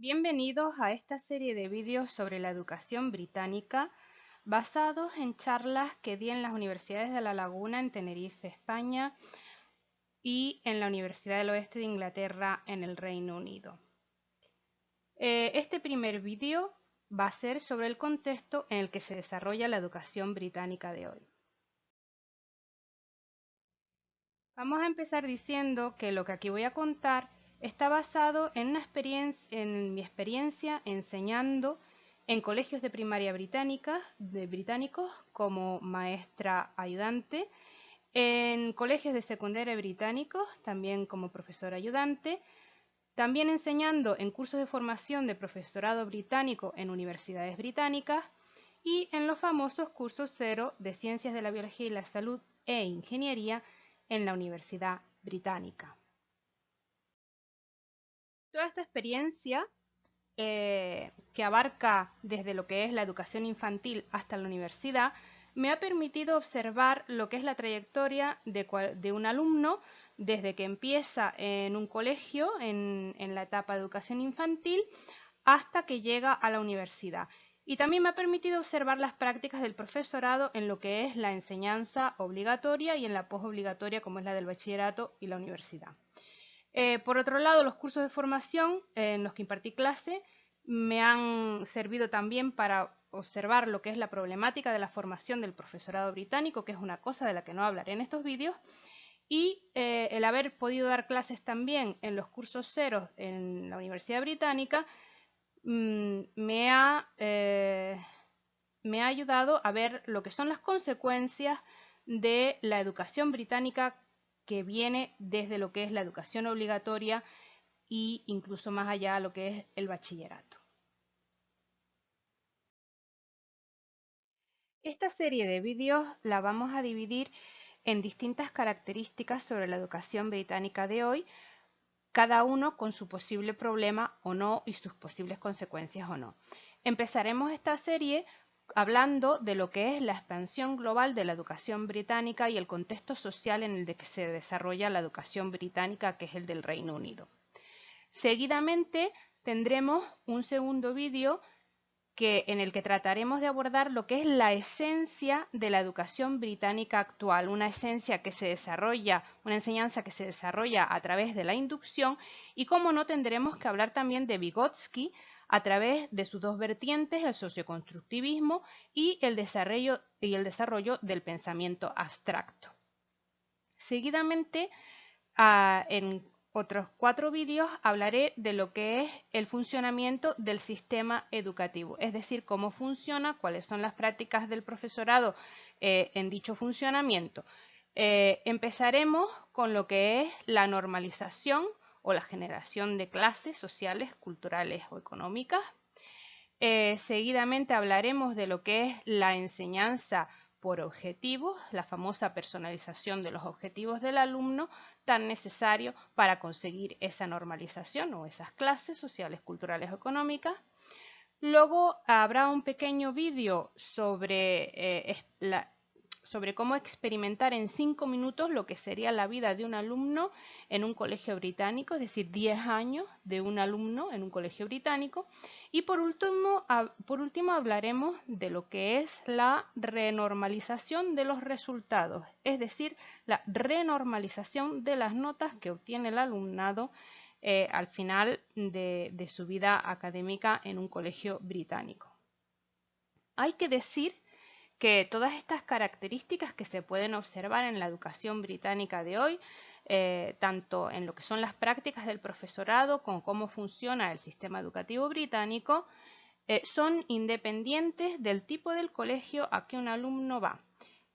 Bienvenidos a esta serie de vídeos sobre la educación británica basados en charlas que di en las universidades de La Laguna en Tenerife, España y en la Universidad del Oeste de Inglaterra en el Reino Unido. Este primer vídeo va a ser sobre el contexto en el que se desarrolla la educación británica de hoy. Vamos a empezar diciendo que lo que aquí voy a contar está basado en mi experiencia enseñando en colegios de primaria británicos como maestra ayudante, en colegios de secundaria británicos también como profesora ayudante, también enseñando en cursos de formación de profesorado británico en universidades británicas y en los famosos cursos cero de Ciencias de la Biología y la Salud e Ingeniería en la Universidad Británica. Toda esta experiencia, que abarca desde lo que es la educación infantil hasta la universidad, me ha permitido observar lo que es la trayectoria de un alumno desde que empieza en un colegio, en la etapa de educación infantil, hasta que llega a la universidad. Y también me ha permitido observar las prácticas del profesorado en lo que es la enseñanza obligatoria y en la posobligatoria, como es la del bachillerato y la universidad. Por otro lado, los cursos de formación en los que impartí clase me han servido también para observar lo que es la problemática de la formación del profesorado británico, que es una cosa de la que no hablaré en estos vídeos, y el haber podido dar clases también en los cursos ceros en la Universidad Británica me ha ayudado a ver lo que son las consecuencias de la educación británica que viene desde lo que es la educación obligatoria e incluso más allá lo que es el bachillerato. Esta serie de vídeos la vamos a dividir en distintas características sobre la educación británica de hoy, cada uno con su posible problema o no y sus posibles consecuencias o no. Empezaremos esta serie hablando de lo que es la expansión global de la educación británica y el contexto social en el que se desarrolla la educación británica, que es el del Reino Unido. Seguidamente tendremos un segundo vídeo en el que trataremos de abordar lo que es la esencia de la educación británica actual, una esencia que se desarrolla, una enseñanza que se desarrolla a través de la inducción, y cómo no tendremos que hablar también de Vygotsky a través de sus dos vertientes, el socioconstructivismo y el desarrollo del pensamiento abstracto. Seguidamente, en otros 4 vídeos hablaré de lo que es el funcionamiento del sistema educativo, es decir, cómo funciona, cuáles son las prácticas del profesorado en dicho funcionamiento. Empezaremos con lo que es la normalización o la generación de clases sociales, culturales o económicas. Seguidamente hablaremos de lo que es la enseñanza por objetivos, la famosa personalización de los objetivos del alumno, tan necesario para conseguir esa normalización o esas clases sociales, culturales o económicas. Luego habrá un pequeño vídeo sobre cómo experimentar en 5 minutos lo que sería la vida de un alumno en un colegio británico, es decir, 10 años de un alumno en un colegio británico. Y por último hablaremos de lo que es la renormalización de los resultados, es decir, la renormalización de las notas que obtiene el alumnado al final de su vida académica en un colegio británico. Hay que decir que todas estas características que se pueden observar en la educación británica de hoy, tanto en lo que son las prácticas del profesorado como cómo funciona el sistema educativo británico, son independientes del tipo del colegio a que un alumno va.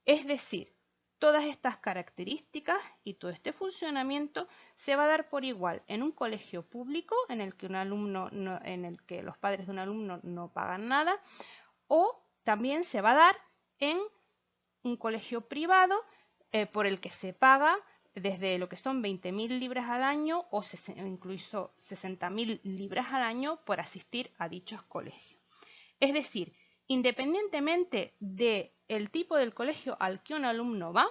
Es decir, todas estas características y todo este funcionamiento se va a dar por igual en un colegio público en el que los padres de un alumno no pagan nada, o también se va a dar en un colegio privado por el que se paga desde lo que son 20.000 libras al año o incluso 60.000 libras al año por asistir a dichos colegios. Es decir, independientemente del tipo del colegio al que un alumno va,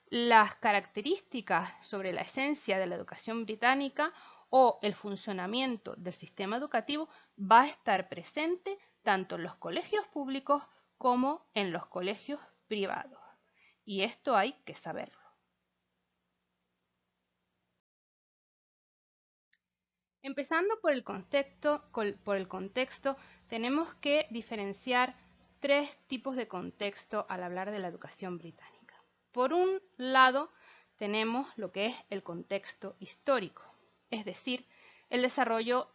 las características sobre la esencia de la educación británica o el funcionamiento del sistema educativo va a estar presente tanto en los colegios públicos como en los colegios privados. Y esto hay que saberlo. Empezando por el contexto, tenemos que diferenciar tres tipos de contexto al hablar de la educación británica. Por un lado, tenemos lo que es el contexto histórico, es decir, el desarrollo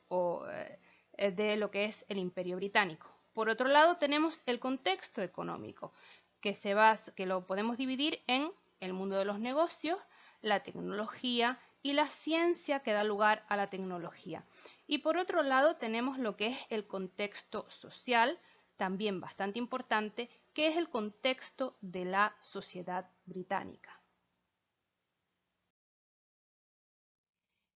de lo que es el Imperio Británico. Por otro lado, tenemos el contexto económico, que lo podemos dividir en el mundo de los negocios, la tecnología y la ciencia que da lugar a la tecnología. Y por otro lado tenemos lo que es el contexto social, también bastante importante, que es el contexto de la sociedad británica.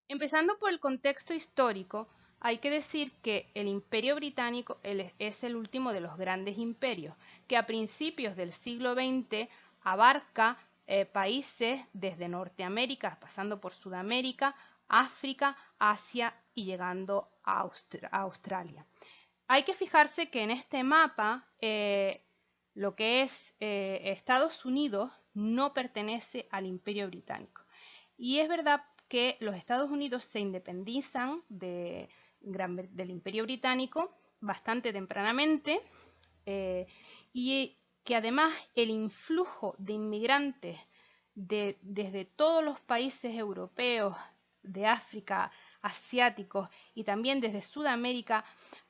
Empezando por el contexto histórico, hay que decir que el Imperio Británico es el último de los grandes imperios, que a principios del siglo XX abarca países desde Norteamérica, pasando por Sudamérica, África, Asia y llegando a Australia. Hay que fijarse que en este mapa lo que es Estados Unidos no pertenece al Imperio Británico. Y es verdad que los Estados Unidos se independizan del Imperio Británico bastante tempranamente y que además el influjo de inmigrantes desde todos los países europeos, de África, asiáticos y también desde Sudamérica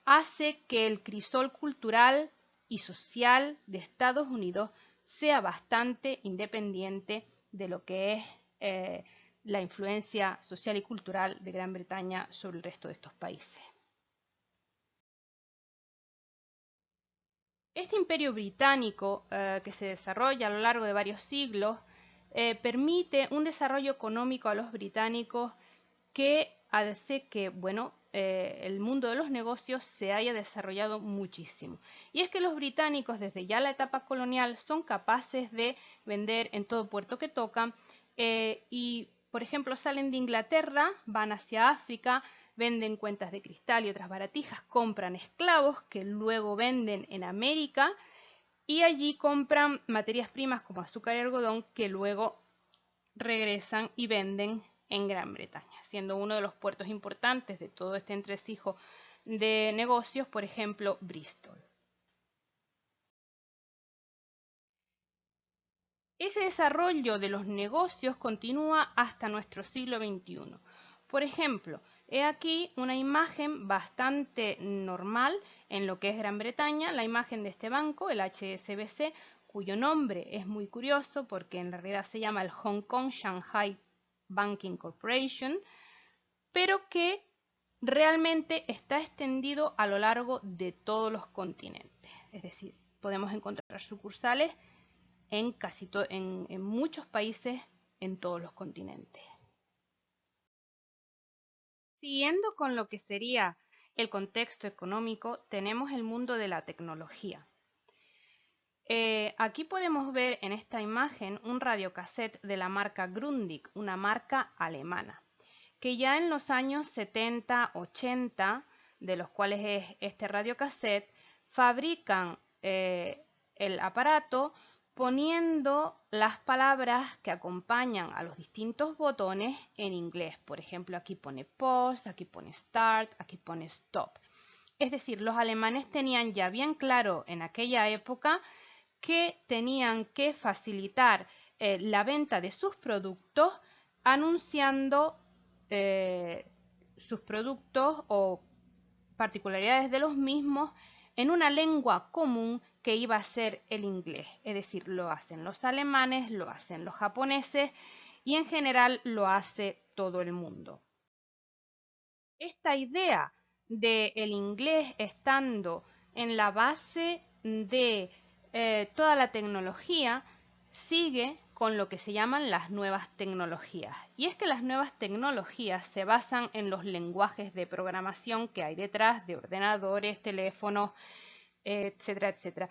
hace que el crisol cultural y social de Estados Unidos sea bastante independiente de lo que es la influencia social y cultural de Gran Bretaña sobre el resto de estos países. Este imperio británico que se desarrolla a lo largo de varios siglos permite un desarrollo económico a los británicos que hace que, bueno, el mundo de los negocios se haya desarrollado muchísimo. Y es que los británicos desde ya la etapa colonial son capaces de vender en todo puerto que tocan y, por ejemplo, salen de Inglaterra, van hacia África, venden cuentas de cristal y otras baratijas, compran esclavos que luego venden en América y allí compran materias primas como azúcar y algodón que luego regresan y venden en Gran Bretaña, siendo uno de los puertos importantes de todo este entresijo de negocios, por ejemplo, Bristol. Ese desarrollo de los negocios continúa hasta nuestro siglo XXI. Por ejemplo, he aquí una imagen bastante normal en lo que es Gran Bretaña, la imagen de este banco, el HSBC, cuyo nombre es muy curioso porque en realidad se llama el Hong Kong Shanghai Banking Corporation, pero que realmente está extendido a lo largo de todos los continentes. Es decir, podemos encontrar sucursales en muchos países en todos los continentes. Siguiendo con lo que sería el contexto económico, tenemos el mundo de la tecnología. Aquí podemos ver en esta imagen un radiocassette de la marca Grundig, una marca alemana, que ya en los años 70, 80, de los cuales es este radiocassette, fabrican el aparato poniendo las palabras que acompañan a los distintos botones en inglés. Por ejemplo, aquí pone pause, aquí pone start, aquí pone stop. Es decir, los alemanes tenían ya bien claro en aquella época que tenían que facilitar la venta de sus productos anunciando sus productos o particularidades de los mismos en una lengua común que iba a ser el inglés. Es decir, lo hacen los alemanes, lo hacen los japoneses y en general lo hace todo el mundo. Esta idea del inglés estando en la base de toda la tecnología sigue con lo que se llaman las nuevas tecnologías. Y es que las nuevas tecnologías se basan en los lenguajes de programación que hay detrás de ordenadores, teléfonos, etcétera, etcétera.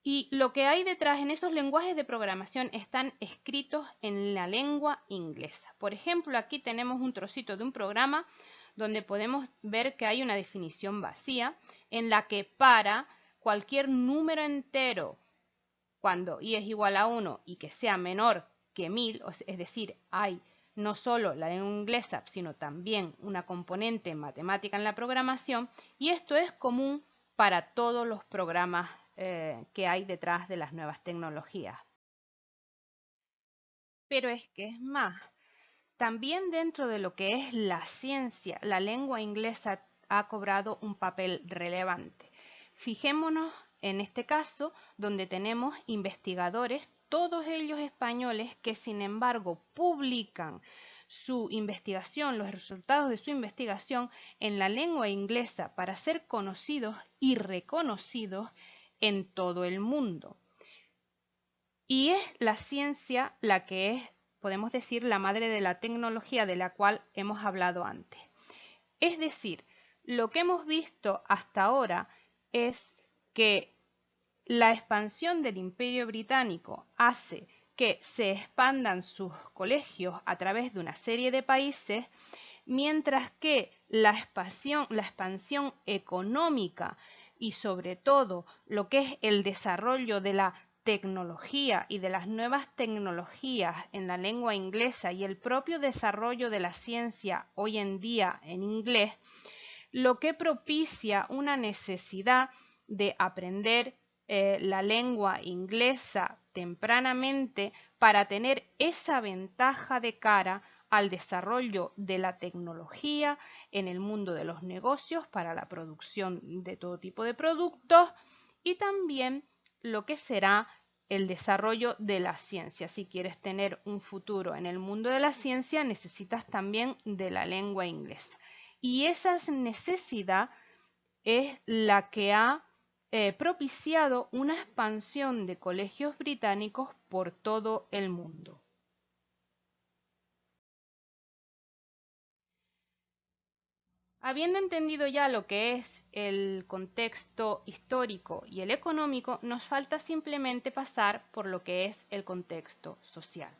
Y lo que hay detrás en esos lenguajes de programación están escritos en la lengua inglesa. Por ejemplo, aquí tenemos un trocito de un programa donde podemos ver que hay una definición vacía en la que para cualquier número entero cuando i es igual a 1 y que sea menor que 1000, es decir, hay no solo la lengua inglesa, sino también una componente matemática en la programación, y esto es común para todos los programas que hay detrás de las nuevas tecnologías. Pero es que es más, también dentro de lo que es la ciencia, la lengua inglesa ha cobrado un papel relevante. Fijémonos en este caso donde tenemos investigadores, todos ellos españoles, que sin embargo publican su investigación, los resultados de su investigación en la lengua inglesa para ser conocidos y reconocidos en todo el mundo. Y es la ciencia la que es, podemos decir, la madre de la tecnología de la cual hemos hablado antes. Es decir, lo que hemos visto hasta ahora es que la expansión del Imperio Británico hace que se expandan sus colegios a través de una serie de países, mientras que la expansión económica y sobre todo lo que es el desarrollo de la tecnología y de las nuevas tecnologías en la lengua inglesa y el propio desarrollo de la ciencia hoy en día en inglés, lo que propicia una necesidad de aprender la lengua inglesa tempranamente para tener esa ventaja de cara al desarrollo de la tecnología en el mundo de los negocios para la producción de todo tipo de productos y también lo que será el desarrollo de la ciencia. Si quieres tener un futuro en el mundo de la ciencia, necesitas también de la lengua inglesa. Y esa necesidad es la que ha propiciado una expansión de colegios británicos por todo el mundo. Habiendo entendido ya lo que es el contexto histórico y el económico, nos falta simplemente pasar por lo que es el contexto social.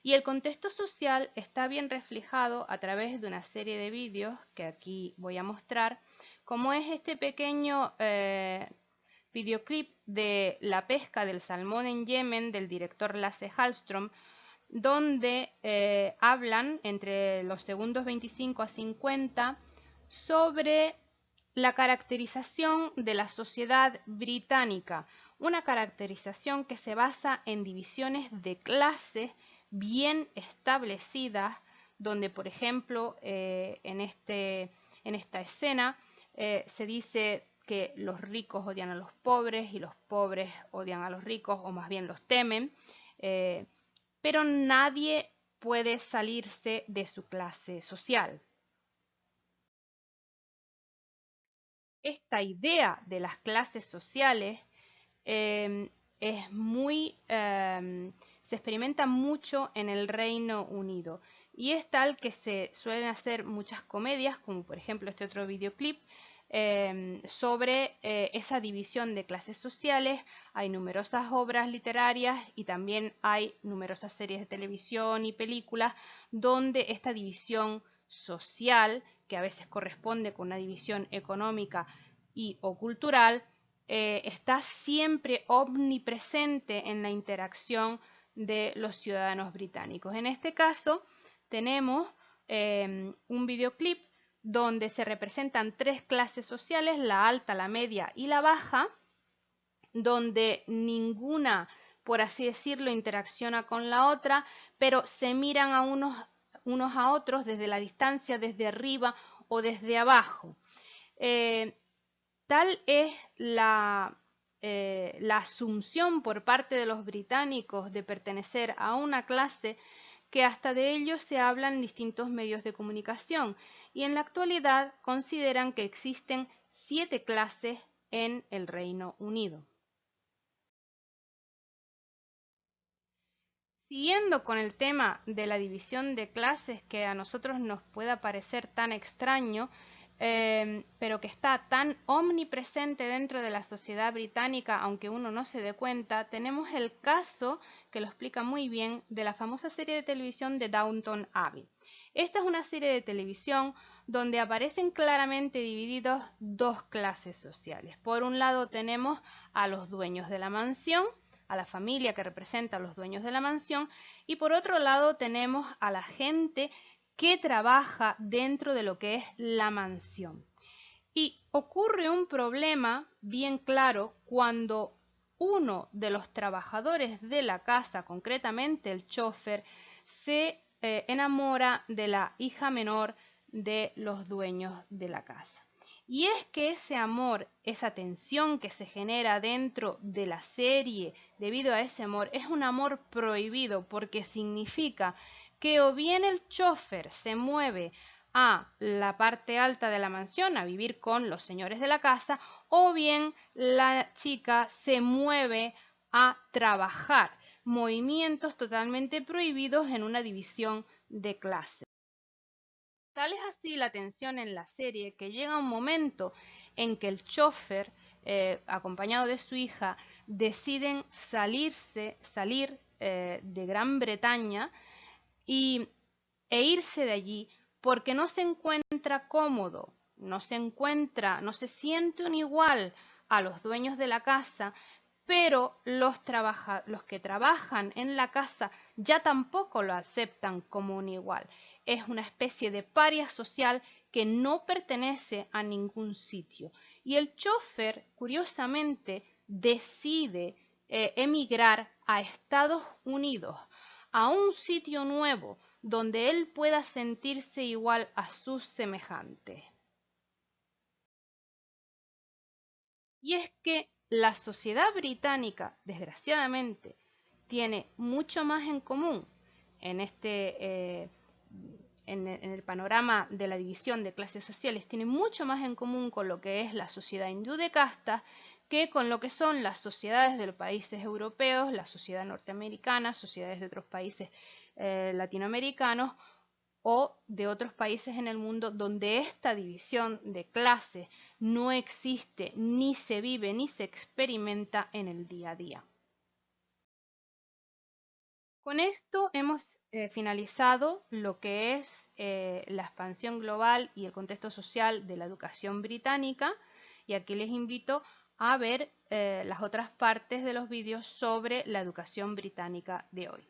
Y el contexto social está bien reflejado a través de una serie de vídeos que aquí voy a mostrar, como es este pequeño videoclip de la pesca del salmón en Yemen del director Lasse Hallström, donde hablan entre los segundos 25 a 50 sobre la caracterización de la sociedad británica, una caracterización que se basa en divisiones de clases bien establecidas, donde por ejemplo en esta escena se dice que los ricos odian a los pobres y los pobres odian a los ricos, o más bien los temen, pero nadie puede salirse de su clase social. Esta idea de las clases sociales es se experimenta mucho en el Reino Unido y es tal que se suelen hacer muchas comedias, como por ejemplo este otro videoclip, sobre esa división de clases sociales. Hay numerosas obras literarias y también hay numerosas series de televisión y películas donde esta división social, que a veces corresponde con una división económica y o cultural, está siempre omnipresente en la interacción de los ciudadanos británicos. En este caso tenemos un videoclip donde se representan tres clases sociales, la alta, la media y la baja, donde ninguna, por así decirlo, interacciona con la otra, pero se miran a unos a otros desde la distancia, desde arriba o desde abajo. Tal es la asunción por parte de los británicos de pertenecer a una clase que hasta de ello se habla en distintos medios de comunicación y en la actualidad consideran que existen 7 clases en el Reino Unido. Siguiendo con el tema de la división de clases que a nosotros nos pueda parecer tan extraño, pero que está tan omnipresente dentro de la sociedad británica, aunque uno no se dé cuenta, tenemos el caso, que lo explica muy bien, de la famosa serie de televisión de Downton Abbey. Esta es una serie de televisión donde aparecen claramente divididos dos clases sociales. Por un lado tenemos a los dueños de la mansión, a la familia que representa a los dueños de la mansión, y por otro lado tenemos a la gente que trabaja dentro de lo que es la mansión. Y ocurre un problema bien claro cuando uno de los trabajadores de la casa, concretamente el chofer, se enamora de la hija menor de los dueños de la casa. Y es que ese amor, esa tensión que se genera dentro de la serie debido a ese amor, es un amor prohibido porque significa que o bien el chofer se mueve a la parte alta de la mansión a vivir con los señores de la casa, o bien la chica se mueve a trabajar, movimientos totalmente prohibidos en una división de clase. Tal es así la tensión en la serie que llega un momento en que el chofer, acompañado de su hija, deciden salir de Gran Bretaña e irse de allí porque no se encuentra cómodo, no se siente un igual a los dueños de la casa, pero los que trabajan en la casa ya tampoco lo aceptan como un igual. Es una especie de paria social que no pertenece a ningún sitio. Y el chofer, curiosamente, decide emigrar a Estados Unidos, a un sitio nuevo donde él pueda sentirse igual a sus semejantes. Y es que la sociedad británica, desgraciadamente, tiene mucho más en común en en el panorama de la división de clases sociales, tiene mucho más en común con lo que es la sociedad hindú de castas que con lo que son las sociedades de los países europeos, la sociedad norteamericana, sociedades de otros países latinoamericanos o de otros países en el mundo donde esta división de clases no existe, ni se vive, ni se experimenta en el día a día. Con esto hemos finalizado lo que es la expansión global y el contexto social de la educación británica, y aquí les invito a ver las otras partes de los vídeos sobre la educación británica de hoy.